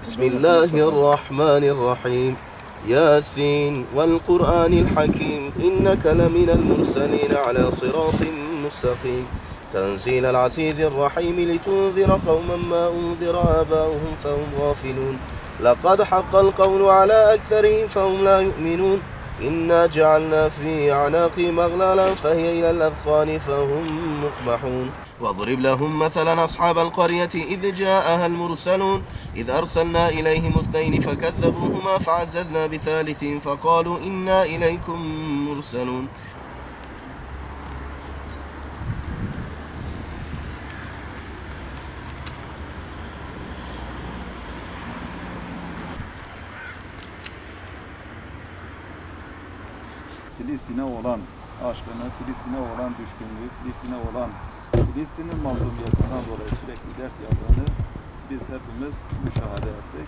Bismillahirrahmanirrahim. Yasin vel Kur'anil hakim. İnneke lemine murselin ala sıratin müstakim. Tenzilel azizir rahim litunzira kavmen ma unzira abâuhum fehum gafilun. Laqad haqqal kavlu ala ekserihim fehum la yu'minun. İnna cealna fi a'naqihim aglalan fehiye ilel azqani fehum muqmahun. واضرب لهم مثلا أصحاب القرية إذ جاءها المرسلون إذ أرسلنا إليهم اثنين فكذبوهما فعززنا بثالث فقالوا إنا إليكم مرسلون. Filistin'e olan aşkını, Filistin'e olan düşkünlüğü, Filistin'e olan Filistin'in mazlumiyetinden dolayı sürekli dert yandığını biz hepimiz müşahede ettik.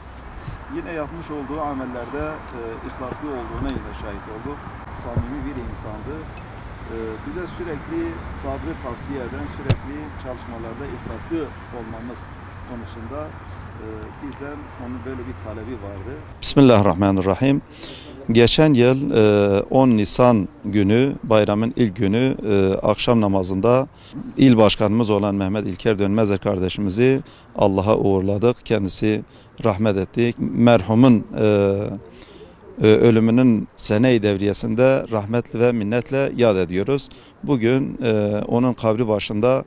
Yine yapmış olduğu amellerde ihlaslı olduğuna yine şahit olduk. Samimi bir insandı. Bize sürekli sabrı tavsiye eden, sürekli çalışmalarda ihlaslı olmamız konusunda bizden onun böyle bir talebi vardı. Bismillahirrahmanirrahim. Geçen yıl 10 Nisan günü, bayramın ilk günü akşam namazında il başkanımız olan Mehmet İlker Dönmezer kardeşimizi Allah'a uğurladık. Kendisi rahmet etti. Merhumun ölümünün sene-i devriyesinde rahmetle ve minnetle yad ediyoruz. Bugün onun kabri başında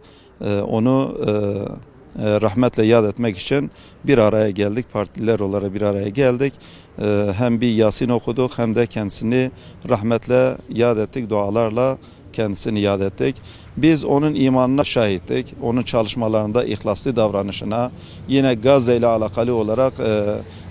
onu rahmetle yad etmek için bir araya geldik. Partililer olarak bir araya geldik. Hem bir Yasin okuduk hem de kendisini rahmetle yad ettik. Dualarla kendisini yad ettik. Biz onun imanına şahittik. Onun çalışmalarında ihlaslı davranışına, yine Gazze ile alakalı olarak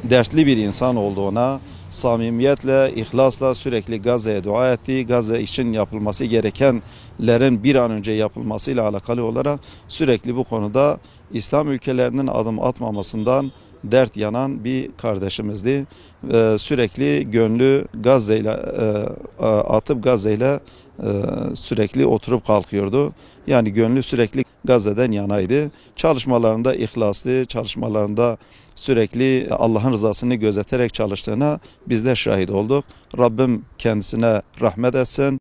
dertli bir insan olduğuna, samimiyetle, ihlasla sürekli Gazze'ye dua etti. Gazze için yapılması gerekenlerin bir an önce yapılmasıyla alakalı olarak sürekli bu konuda İslam ülkelerinin adım atmamasından dert yanan bir kardeşimizdi. Sürekli gönlü Gazze ile atıp Gazze ile sürekli oturup kalkıyordu. Yani gönlü sürekli Gazze'den yanaydı. Çalışmalarında ihlaslı, çalışmalarında sürekli Allah'ın rızasını gözeterek çalıştığına bizler şahit olduk. Rabbim kendisine rahmet etsin.